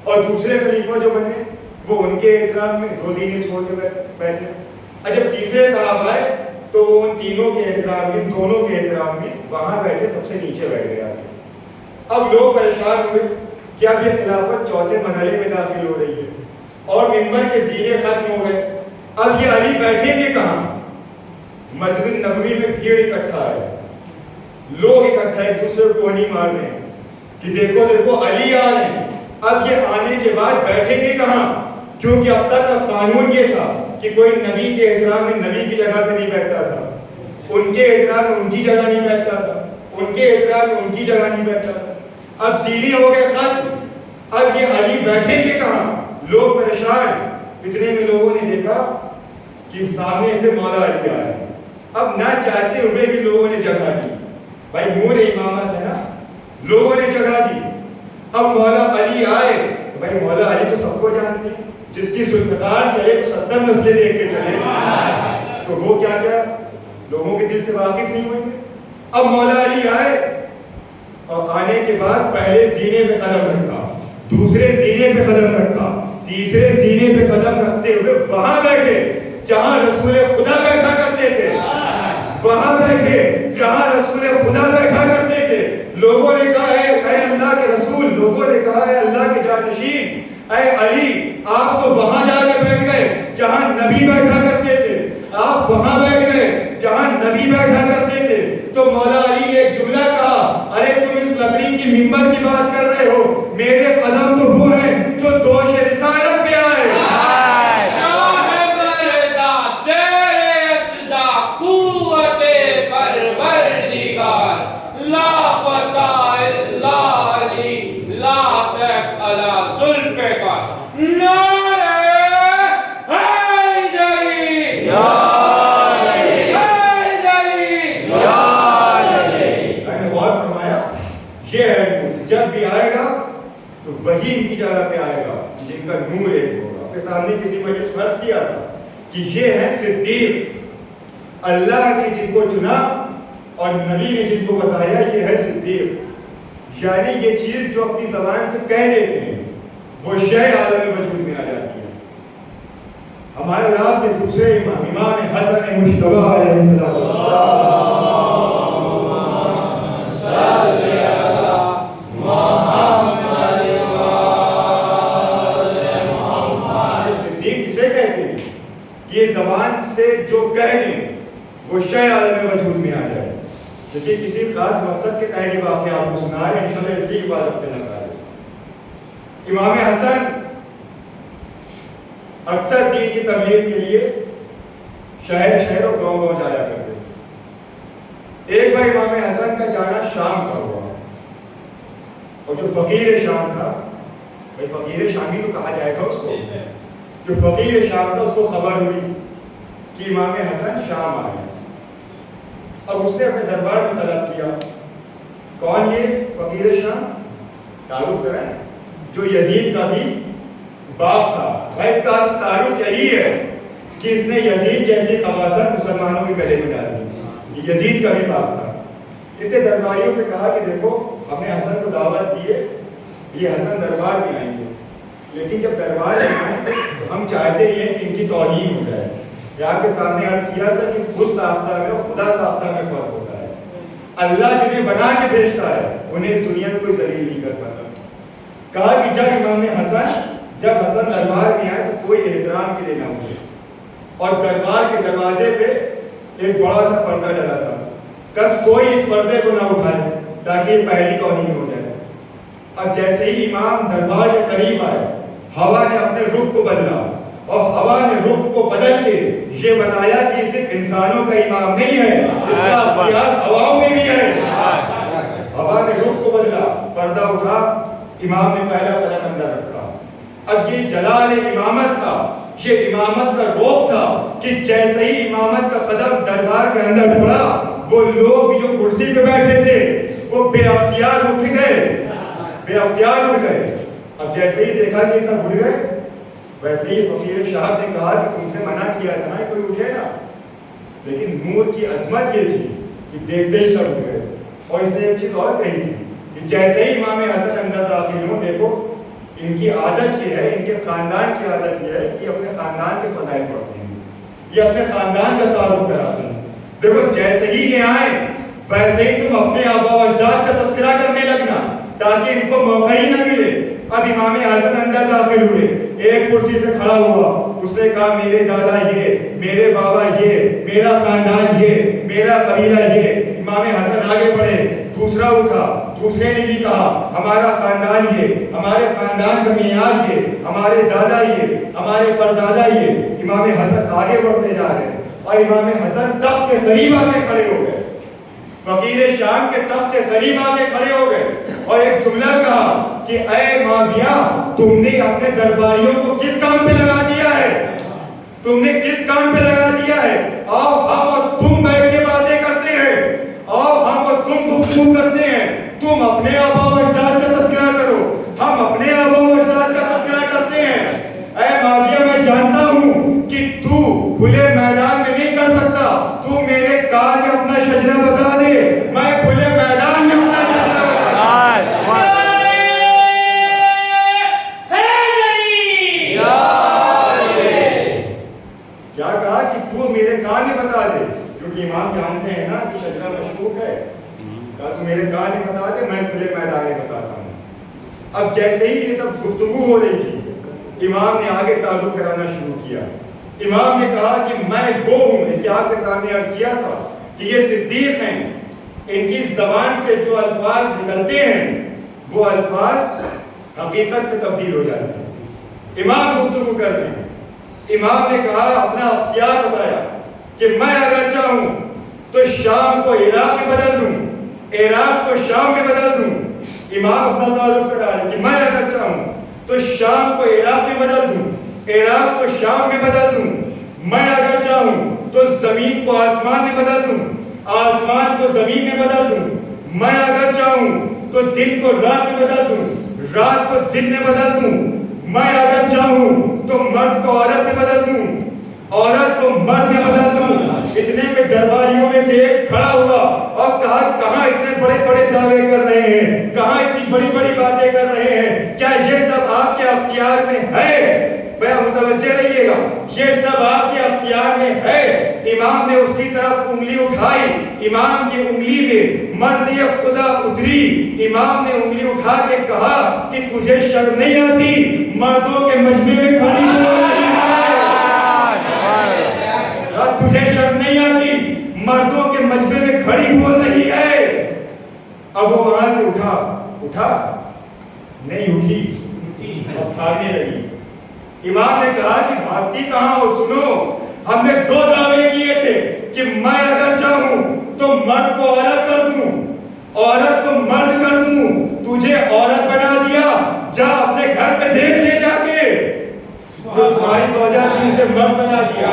اور دوسرے خلیفہ جو بنے وہ ان کے احترام میں 2 زینے چھوڑ کے بیٹھے، اور جب تیسرے صاحب آئے تو وہ ان تینوں کے احترام میں، دونوں کے احترام میں وہاں بیٹھے سب سے نیچے بیٹھ گیا۔ اب لوگ پریشان ہوئے کہ اب یہ خلافت چوتھے مرحلے میں داخل ہو رہی ہے اور منبر کے زینے ختم ہو گئے، اب یہ علی بیٹھیں گے کہاں؟ مسجد نبوی میں بھیڑ اکٹھا ہے، لوگ اکٹھا ایک دوسرے کو نہیں مار رہے ہیں کہ دیکھو دیکھو علی آ رہے ہیں۔ اب یہ آنے کے بعد بیٹھیں گے کہاں؟ کیونکہ اب تک کا قانون یہ تھا کہ کوئی نبی کے احترام میں نبی کی جگہ پہ نہیں بیٹھتا تھا، ان کے احترام میں ان کی جگہ نہیں بیٹھتا تھا، ان کے احترام میں ان کی جگہ نہیں بیٹھتا تھا۔ اب زینے ہو گئے ختم، اب یہ علی بیٹھیں گے کہاں؟ لوگ پریشان۔ اتنے میں لوگوں نے دیکھا کہ سامنے سے مولا علی آئے، اب نہ چاہتے ہوئے بھی لوگوں نے جگہ دی، بھائی نور امامت ہے نا، لوگوں نے جگہ دی۔ اب مولا علی آئے، بھائی مولا علی تو سب کو جانتے ہیں، جس کی ذوالفقار چلے تو 70 نسلیں دیکھ کے چلے، تو وہ کیا لوگوں کے دل سے واقف نہیں ہوئیں گے۔ اب مولا علی آئے اور آنے کے بعد پہلے زینے پہ قدم رکھا، دوسرے زینے پہ قدم رکھا، تیسرے زینے پہ قدم رکھتے ہوئے وہاں بیٹھے جہاں رسول خدا بیٹھا کرتے تھے، وہاں بیٹھے جہاں رسول خدا بیٹھا کرتے تھے۔ لوگوں نے کہا اے اللہ کے رسول، لوگوں نے کہا اے اللہ کے جانشین، اے علی آپ تو وہاں جا کے بیٹھ گئے جہاں نبی بیٹھا کرتے تھے، آپ وہاں بیٹھ گئے جہاں نبی بیٹھا کرتے تھے۔ تو مولا علی نے ایک جملہ کہا، ارے تم اس لکڑی کی منبر کی بات کر رہے ہو، میرے قدم تو وہ ہیں جو دوش رسالت پہ آئے۔ جب بھی آئے گا تو وہی ان کی جگہ پہ آئے گا جن کا نور ایک ہوگا۔ آپ کے سامنے کسی مجلس میں عرض کیا تھا کہ یہ ہے صدیق، اللہ نے جن کو چنا اور نبی نے جن کو بتایا یہ ہے صدیق، یعنی یہ چیز جو اپنی زبان سے کہہ دیتے ہیں وہ شے عالم وجود میں آ جاتی ہے۔ ہمارے رات کے دوسرے امام حسن مجتبی علیہ السلام یہ زبان سے جو کہہ دیں وہ شے عالم وجود میں آ جائے، کیونکہ کسی خاص مقصد کے کہنے کے واقعہ آپ کو سنا رہے ہیں، انشاءاللہ اسی کی بات اپنے نظر ہے۔ امام حسن اکثر دین کی تبلیغ کے لیے شہر شہر اور گاؤں گاؤں جایا کرتے تھے۔ ایک بار امام حسن کا جانا شام کا ہوا، اور جو فقیر شام تھا، بھائی فقیر شامی تو کہا جائے گا اس کو، جو فقیر شام تھا اس کو خبر ہوئی کہ امام حسن شام آ گئے۔ اب اس نے اپنے دربار میں طلب کیا، کون یہ فقیر شام؟ تعارف کرائیں، جو یزید کا بھی باپ تھا۔ بھائی اس کا تعارف یہی ہے کہ اس نے یزید جیسی خباثت مسلمانوں کے گلے میں ڈال دی، یہ یزید کا بھی باپ تھا۔ اس نے درباریوں سے کہا کہ دیکھو ہم نے حسن کو دعوت دی ہے، یہ حسن دربار میں آئیں گے، لیکن جب دربار میں آئیں تو ہم چاہتے ہی ہیں کہ ان کی توہین ہو جائے۔ آپ کے سامنے عرض کیا تھا کہ خود ساختہ میں اور خدا ساختہ میں فرق ہوتا ہے۔ اللہ جنہیں بنا کے بھیجتا ہے انہیں اس دنیا میں کوئی ذلیل نہیں کر پاتا۔ کہا کہ جب امام حسن جب حسن دربار میں آئے تو کوئی احترام کے لیے نہ ہوئے، اور دربار کے دروازے پہ ایک بڑا سا پردہ ڈلا تھا، کب کوئی اس پردے کو نہ اٹھائے تاکہ پہلی توہین ہو جائے۔ اب جیسے ہی امام دربار کے قریب آئے، ہوا نے اپنے رخ کو بدلا، اور ہوا نے رخ کو بدل کے یہ بتایا کہ صرف انسانوں کا امام نہیں ہے، اس کا اختیار ہواؤں میں بھی ہے۔ ہوا نے رخ کو بدلا، پردہ اٹھا، امام نے پہلا قدم اندر رکھا۔ اب یہ جلال امامت تھا، یہ امامت کا روپ تھا کہ جیسے ہی امامت کا قدم دربار کے اندر پڑا، وہ لوگ جو کرسی پہ بیٹھے تھے وہ بے اختیار اٹھ گئے، بے اختیار اٹھ گئے۔ اب جیسے ہی دیکھا کہ سب اٹھ گئے، ویسے ہی فقیر صاحب نے کہا کہ تم سے منع کیا تھا نا کوئی اٹھے نا، لیکن نور کی عظمت یہ تھی کہ دیکھتے ہی سب اٹھ گئے۔ اور اس نے ایک چیز اور کہی تھی کہ جیسے ہی امام حسن اندر داخل ہوں، دیکھو ان کی عادت یہ ہے، ان کے خاندان کی عادت یہ ہے کہ اپنے خاندان کے فضائل پڑھتے ہیں، یہ اپنے خاندان کا تعارف کراتے ہیں۔ دیکھو جیسے ہی یہ آئے ویسے ہی تم اپنے آبا و اجداد کا تذکرہ کرنے لگنا تاکہ ان کو موقع ہی نہ ملے۔ اب امام حسن اندر داخل ہوئے، ایک کرسی سے کھڑا ہوا، اس نے کہا میرے دادا یہ، میرے بابا یہ، میرا خاندان یہ، میرا قبیلہ یہ۔ امام حسن آگے بڑھے، دوسرا اٹھا، دوسرے نے بھی کہا ہمارا خاندان یہ، ہمارے خاندان کا معیار یہ، ہمارے دادا یہ، ہمارے پردادا یہ۔ امام حسن آگے بڑھتے جا رہے ہیں، اور امام حسن تخت کے قریب آ کے کھڑے ہو گئے، فقیر شام کے تخت کے قریب آ کے کھڑے ہو گئے، اور ایک جملہ کہا کہ اے معاویہ، تم نے اپنے درباریوں کو کس کام پہ لگا دیا ہے؟ تم نے کس کام پہ لگا دیا ہے؟ آؤ ہم اور تم بیٹھ کے باتیں کرتے ہیں، آؤ ہم اور تم گفتگو کرتے ہیں، تم اپنے آبا و اجداد کا تذکرہ کرو، ہم اپنے آبا و اجداد کا تذکرہ کرتے ہیں۔ اے معاویہ، میں جانتا ہوں کہ تو کھلے میدان میں نہیں کر سکتا، تو میرے کان میں اپنا شجرہ بتا دے، میں کھلے میدان میں اپنا شجرہ بتا دوں۔ کیا کہا کہ تو میرے کان میں بتا دے، کیونکہ امام جانتے ہیں نا کہ شجرہ مشکوک ہے، کہا تو میرے کان میں بتا دے، میں کھلے میدان میں بتاتا ہوں۔ اب جیسے ہی یہ سب گفتگو ہو رہی تھی، امام نے آگے تعارف کرانا شروع کیا۔ امام نے کہا کہ میں وہ ہوں کہ آپ کے سامنے عرض کیا تھا کہ یہ صدیق ہیں، ان کی زبان سے جو الفاظ نکلتے ہیں وہ الفاظ حقیقت میں تبدیل ہو جاتے ہیں۔ امام گفتگو کر رہے ہیں، امام نے کہا اپنا اختیار بتایا کہ میں اگر چاہوں تو شام کو عراق میں بدل دوں، عراق کو شام میں بدل دوں۔ امام اپنا تعارف کرا رہے کہ میں اگر چاہوں تو شام کو عراق میں بدل دوں، عراق کو شام میں بدل دوں، میں اگر چاہوں تو زمین کو آسمان میں بدل دوں، آسمان کو زمین میں بدل دوں، میں اگر چاہوں تو دن کو رات میں بدل دوں، رات کو دن میں بدل دوں، میں اگر چاہوں تو مرد کو عورت میں بدل دوں، عورت کو مرد میں بدل دوں۔ اتنے میں درباریوں میں سے ایک کھڑا ہوا اور کہا کہاں اتنے بڑے بڑے دعوے کر رہے ہیں، کہاں اتنی بڑی بڑی باتیں کر رہے ہیں، کیا یہ سب آپ کے اختیار میں ہے؟ متوجہ رہیے گا، یہ سب آپ کے اختیار میں ہے۔ امام نے اس کی طرف انگلی اٹھائی، امام کی انگلی میں مرضی خدا اتری، امام نے انگلی اٹھا کے کہا کہ تجھے شرم نہیں آتی مردوں کے مجمع میں کھڑی ہو رہی ہے؟ تجھے شرم نہیں آتی مردوں کے مجمع میں کھڑی بول رہی ہے؟ اب وہ وہاں سے اٹھا نہیں اٹھی، اب بھاگنے لگی۔ امام نے کہا کہ بھاگتی کہاں ہو؟ سنو، ہم نے دو دعوے کیے تھے کہ میں اگر چاہوں تو مرد کو عورت کر دوں، عورت کو مرد کر دوں، تجھے عورت بنا دیا، جا اپنے گھر پہ دیکھ لے جا کے، جو تمہاری زوجہ تھی اسے مرد بنا دیا،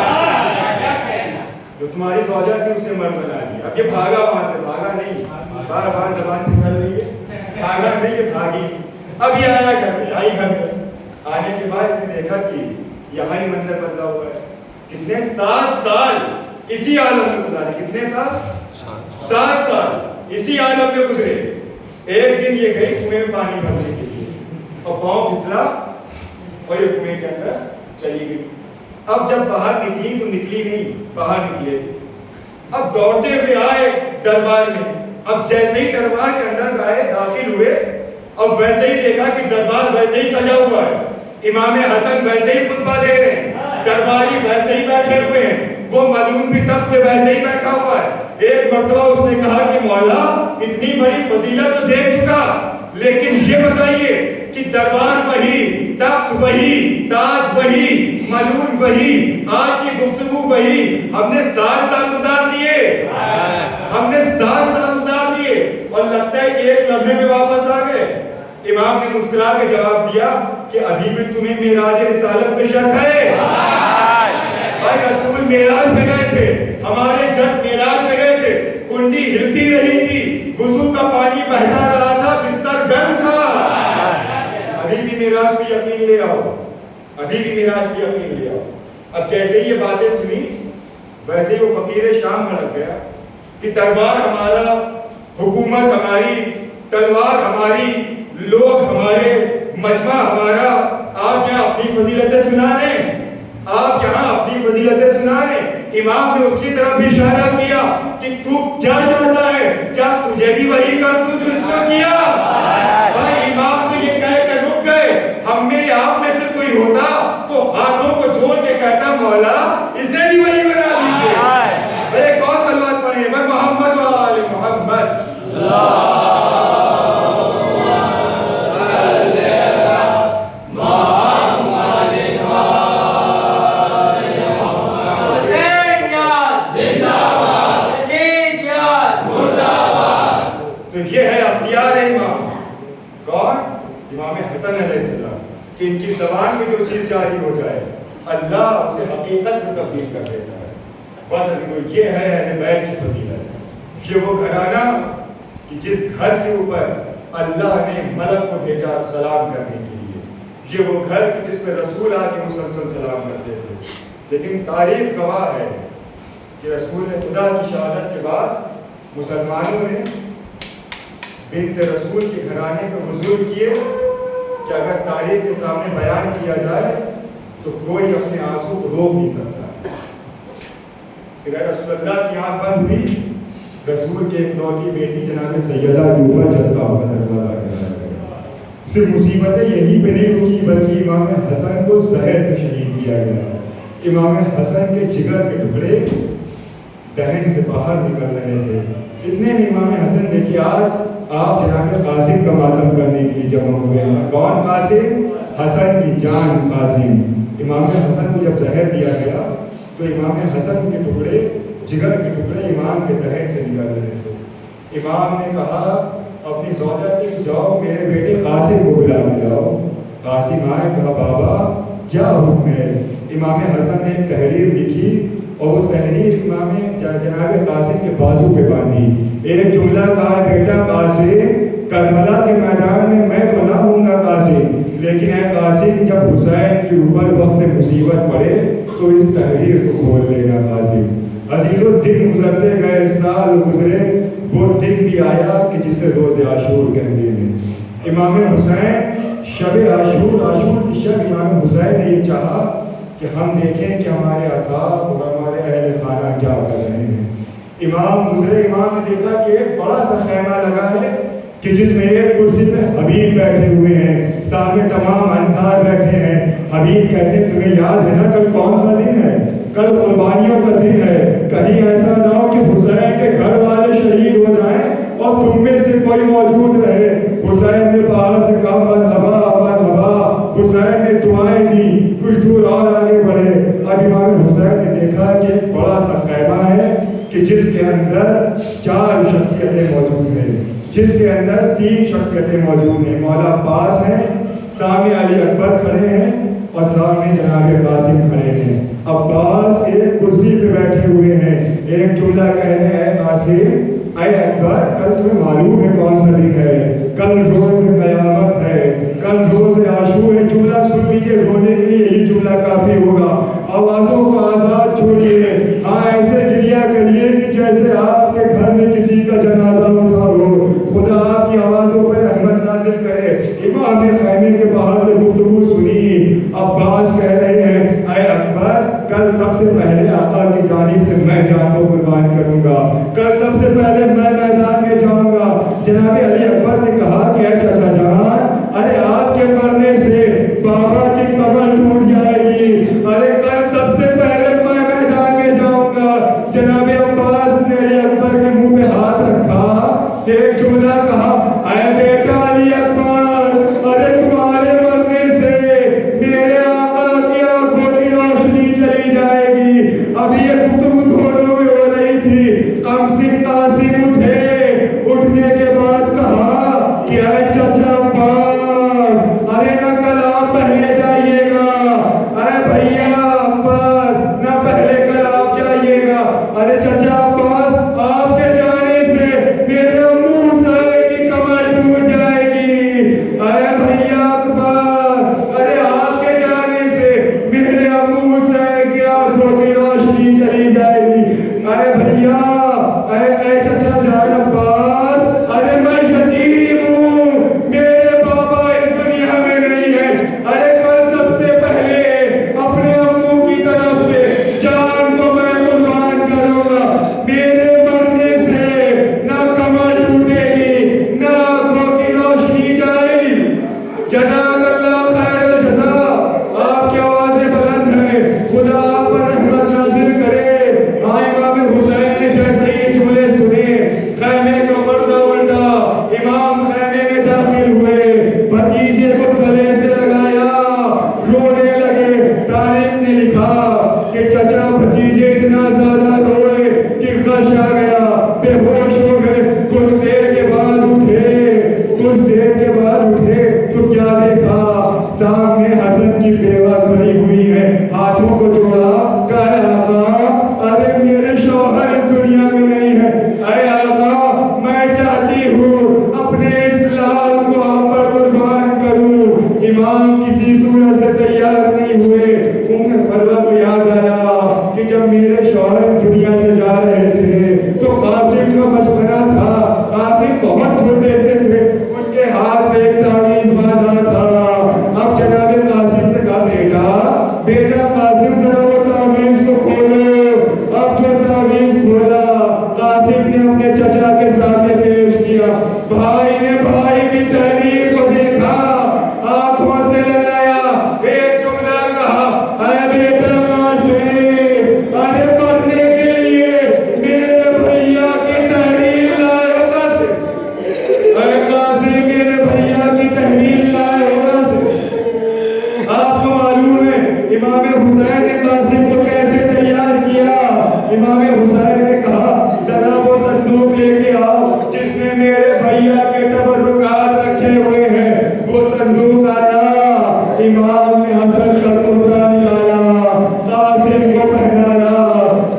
جو تمہاری زوجہ تھی اسے مرد بنا دیا۔ اب یہ بھاگا وہاں سے، بھاگا نہیں، بار بار زبان پھسل رہی ہے، بھاگا نہیں، یہ بھاگی۔ اب یہ آیا گھر پہ، آئی گھر پہ، آنے کے بعد اس نے دیکھا کہ یہاں ہی منظر بدلا ہوا ہے۔ کتنے 7 سال اسی عالم میں گزارے، کتنے سال؟ 7 سال اسی عالم میں گزرے۔ ایک دن یہ گئی کنویں میں پانی بھرنے کے لیے اور پاؤں پھسلا اور یہ کنویں کے اندر چلی گئی۔ اب جب باہر نکلی تو نکلی نہیں، باہر نکلے، اب دوڑتے ہوئے آئے دربار میں۔ اب جیسے ہی دربار کے اندر آئے، داخل ہوئے، اب ویسے ہی دیکھا کہ دربار ویسے ہی سجا ہوا ہے، امام حسن ویسے ہی خطبہ دے رہے ہیں, درباری ویسے ہی بیٹھے ہوئے ہیں, وہ ملعون بھی تخت پہ ویسے ہی بیٹھا ہوا ہے. ایک مرتبہ اس نے کہا کہ مولا اتنی بڑی فضیلت تو دیکھ چکا, لیکن یہ بتائیے کہ دربار وہی, تخت وہی, تاج وہی, ملعون وہی, آج کی گفتگو وہی, ہم نے 60 سال گزار دیے, ہم نے 60 سال گزار دیے, اور لگتا ہے کہ ایک لمحے میں واپس آ گئے. امام نے مسکرا کے جواب دیا کہ ابھی بھی تمہیں معراج رسالت میں شک ہے؟ بھائی رسول معراج پہ گئے تھے, ہمارے جد معراج پہ گئے تھے, کنڈی ہلتی رہی تھی, وضو کا پانی بہتا رہا تھا, بستر گرم تھا. ابھی بھی معراج پہ یقین لے آؤ, ابھی بھی معراج پہ یقین لے آؤ. اب جیسے یہ باتیں سنی ویسے ہی وہ فقیر شام بھڑک گیا کہ دربار ہمارا, حکومت ہماری, تلوار ہماری, لوگ ہمارے, مجمع ہمارا, آپ یہاں اپنی فضیلتیں سنا رہے ہیں, آپ یہاں اپنی فضیلتیں سنا رہے ہیں. امام نے اس کی طرف بھی اشارہ کیا کہ تو کیا چاہتا ہے, کیا تجھے بھی وہی کر دوں جو اس کو کیا؟ بھائی امام تو یہ کہہ کر رک گئے, ہم میں آپ میں سے کوئی ہوتا تو ہاتھوں کو جوڑ کے کہتا مولا اسے بھی وہی بنا دیجیے. ایک اور صلوات پڑھیں, میں محمد و آل محمد. کہ ان کی زبان میں جو چیز جاری ہو جائے اللہ اسے حقیقت میں تبدیل کر دیتا ہے. بس یہ ہے اہل بیت کی فضیلت. یہ وہ گھرانہ کہ جس گھر کے اوپر اللہ نے ملک کو بھیجا سلام کرنے کے لیے, یہ وہ گھر جس پہ رسول آ کے مسلسل سلام کرتے تھے. لیکن تاریخ گواہ ہے کہ رسول خدا کی شہادت کے بعد مسلمانوں نے بنت رسول کے گھرانے کو حضور کیے کہ اگر تاریخ کے سامنے بیان کیا جائے تو کوئی اپنے آنسو کو روک نہیں سکتا. رسول اللہ کی آنکھ بند ہوئی, رسول کے ایک لوٹی بیٹی جناب سیدہ کے اوپر چلتا ہوا دروازہ کھڑا. صرف مصیبتیں یہیں پہ نہیں رکی بلکہ امام حسن کو زہر سے شہید کیا گیا. امام حسن کے جگر کے ٹکڑے دہن سے باہر نکل رہے تھے. اتنے میں امام حسن نے کہ آج آپ جناب قاسم کا ماتم کرنے کے لیے جمع ہوئے ہیں. کون قاسم؟ حسن کی جان قاسم. امام حسن کو جب زہر دیا گیا تو امام حسن کے ٹکڑے, جگر کے ٹکڑے امام کے دہن سے نکل رہے تھے. امام نے کہا اپنی زوجہ سے کہ جاؤ میرے بیٹے قاسم کو بلا کے لاؤ. قاسم آئے, کہا بابا کیا حکم ہے؟ امام حسن نے ایک تحریر لکھی اور وہ تحریر امام جناب قاسم کے بازو پہ باندھی. ایک جملہ کہا بیٹا قاسم کربلا کے میدان میں تو نہ ہوں گا قاسم, لیکن اے قاسم جب حسین کے اوپر وقت مصیبت پڑے تو اس تحریر کو کھول لینا قاسم. عزیزو دن گزرتے گئے, سال گزرے, وہ دن بھی آیا کہ جسے روز عاشور کہتے ہیں. امام حسین شب عاشور کی شب امام حسین نے یہ چاہا کہ ہم دیکھیں کہ ہمارے اصحاب اور ہمارے اہل خانہ کیا کر رہے ہیں. امام گزرے, امام نے دیکھا کہ ایک بڑا سا خیمہ لگا ہے کہ جس میں ایک کرسی پہ حبیب بیٹھے ہوئے ہیں, سامنے تمام انصار بیٹھے ہیں. حبیب کہتے ہیں تمہیں یاد ہے نا کل کون سا دن ہے؟ کل قربانیوں کا دن ہے. کہیں ایسا نہ ہو کہ حسین کے گھر والے شہید ہو جائیں اور تم میں سے کوئی موجود رہے. حسین نے باہر سے کہا مرحبا مرحبا. حسین نے دعائیں دی, کچھ دور اور آگے بڑھے. اب امام حسین نے دیکھا کہ ایک بڑا سا خیمہ ہے کہ جس کے اندر 4 شخصیتیں موجود ہیں, جس کے اندر 3 شخصیتیں موجود ہیں. مولا عباس ہیں, سامنے علی اکبر کھڑے ہیں اور سامنے جناب قاسم کھڑے ہیں. عباس ایک کرسی پہ بیٹھے ہوئے ہیں, ایک جملہ کہہ رہے ہیں اے قاسم اے اکبر کل تمہیں معلوم ہے کون سا دن ہے؟ کل روز قیامت ہے, کل روز عاشور ہے. جملہ سن لیجیے, رونے کے لیے یہی جملہ کافی ہوگا. آوازوں کو آزاد چھوڑیے, ہاں ایسے گریا کریے کہ جیسے آپ کے گھر میں کسی کا جنازہ اٹھا ہو. خدا آپ کی آوازوں پر رحمت نازل کرے. امام نے خیمے کے باہر سے گفتگو سنی. عباس کہہ رہے ہیں اے اکبر کل سب سے پہلے آقا کی جانب سے میں جان کو قربان کروں گا, کل سب سے پہلے میں میدان میں جاؤں گا. جناب علی اکبر نے کہا کہ اے چچا جان, ارے آپ کے مرنے سے بابا کی ایک جملہ کہا اے بیٹا علی اکبر ارے تمہارے مرنے سے میرے آقا کی آنکھوں کی روشنی چلی جائے گی. اب یہ گفتگو دونوں میں ہو رہی تھی. قاسم اٹھنے کے بعد کہا کہ اے چچا عباس ارے نہ کل آپ پہلے جائیے گا. اے بھیا عباس نہ پہلے کل آپ جائیے گا. ارے چچا عباس آپ کے جانے سے میرے منہ سارے کی کمر ٹوٹ جائے گی. ارے بھیا عباس ارے آپ کے جانے سے میرے منہ سارے کی آنکھوں کی روشنی چلی جائے گی. ارے بھیا اے چچا جان عباس ارے میں یتیم ہوں, میرے بابا اس دنیا میں نہیں ہے. ارے کل سب سے پہلے اپنے ابو کی طرف سے جان کو میں قربان کروں گا. میرے مرنے سے نہ کمر ٹوٹے گی نہ آنکھوں کی روشنی جائے گی. جزاک اللہ خیر الجزا. آپ کی آوازیں بلند ہیں, خدا آپ پر رحمت نازل کرے. امام حسین نے جیسے ہی جملے سنے خیمے کا پردہ الٹا, امام خیمے میں داخل ہوئے, بھتیجے کو گلے سے لگایا, رونے لگے. تاریخ نے لکھا کہ چچا بھتیجے اتنا زیادہ روئے کہ غش آ گیا, بے ہوش ہو گئے. کچھ دیر کے بعد اٹھے تو کیا دیکھا, سامنے حسن کی بیوہ کھڑی ہوئی ہے, ہاتھوں کو جوڑا, کہا آقا ارے میرے شوہر اس دنیا میں نہیں ہے. اے آقا میں چاہتی ہوں اپنے اس لال کو آپ پر قربان کروں. امام کسی صورت سے تیار نہیں ہوئے. انہیں فروا کو یاد آیا کہ جب میرے شوہر اس دنیا سے جا رہے تھے تو قاسم کا مشورہ تھا. قاسم بہت چھوٹے سے تھے, ان کے ہاتھ میں ایک تعویذ باندھا تھا. اب جناب قاسم سے کہا بیٹا قاسم ذرا وہ تعویذ کو کھولو. اب جو تعویذ کھولا قاسم نے اپنے چچا کے سامنے پیش کیا. بھائی نے بھائی کی تحریر کو دیکھا, آنکھوں سے لگایا, ایک جملہ کہا اے بیٹا قاسم ارے پڑھنے کے لیے میرے بھیا کی تحریر لائے ہو قاسم. اے قاسم میرے بھیا کی تحریر لائے ہو قاسم. آپ کو معلوم ہے امام حسین نے قاسم کو کیسے تیار کیا. امام حسین نے کہا ذرا وہ صندوق لے کے آؤ جس میں میرے بھیا کے تبرکات رکھے ہوئے ہیں. وہ صندوق آیا, امام نے حسن کا کرتا نکالا, قاسم کو پہنایا.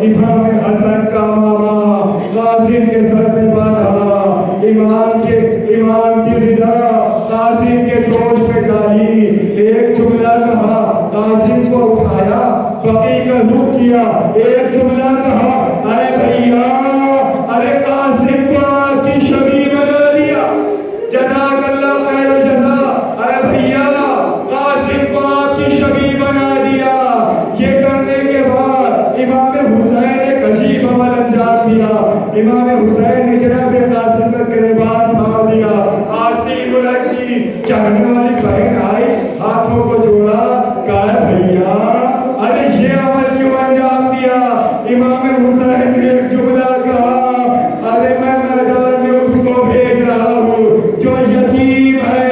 امام حسن کا ماما قاسم کے سر پہ باندھا, امام کی رضا قاسم کے دوش پہ ڈالی. ایک جملہ کہا, قاسم کو اٹھایا, بقی کا رخ کیا. ایک جملہ کہا اے بھیا ارے قاسم کو آگ کی شبیہ بنا دیا. جزاک اللہ خیر الجزا. اے بھیا قاسم کو آگ کی شبیہ بنا دیا. یہ کرنے کے بعد امام حسین ایک عجیب عمل انجام دیا. امام حسین نے جناب قاسم کا گریبان پھاڑ دیا, آستین الٹ دی. چاہنے والی بہن آئی, ہاتھوں کو جوڑا, کہا بھیا ارے یہ عمل کیوں انجام دیا. امام حسین نے ایک جملہ کہا ارے میں میدان میں اس کو بھیج رہا ہوں جو یتیم ہے.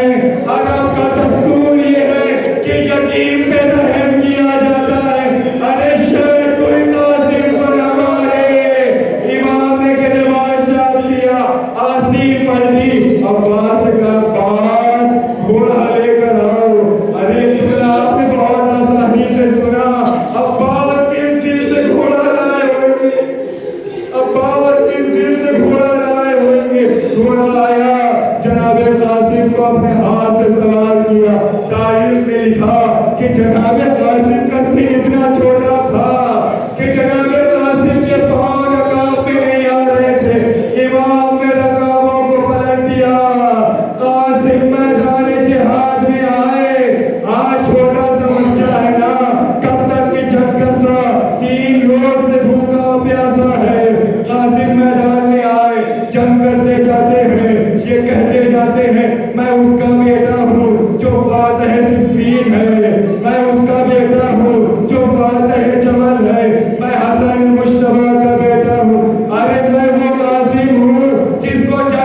عرب کا دستور یہ ہے کہ یتیم پہ رحم کیا جاتا ہے. ارے شاید کوئی قاسم کو نہ مارے. امام نے گریبان چاپ لیا, آستین پلٹی. عباس کا بات گھوڑا لے کر آؤ. ارے جملہ آپ نے بہت آسانی سے سنا. عباس کس دل سے گھوڑا لائے ہوئیں گے, عباس کس دل سے گھوڑا لائے ہوئیں گے. گھوڑا آیا, جناب قاسم کو اپنے ہاتھ سے سوار کیا. تاریخ نے لکھا کہ جناب قاسم کا سر اتنا چھوٹا تھا کہ جناب قاسم کے پاؤں رکاب میں نہیں آ رہے تھے. امام نے رکابوں کو پلٹ دیا. قاسم میدان جہاد میں آئے. آج چھوٹا سا بچہ ہے نا, کب تک کی جنگ کرنا, 3 روز سے بھوکا پیاسا ہے. قاسم میدان میں آئے, جنگ کرتے جاتے ہیں, یہ کہتے جاتے ہیں میں اس کا بیٹا ہوں جو فاتح صفین ہے, میں اس کا بیٹا ہوں جو فاتح جمل ہے, میں حسن مشتبہ کا بیٹا ہوں. ارے میں وہ قاسم ہوں جس کو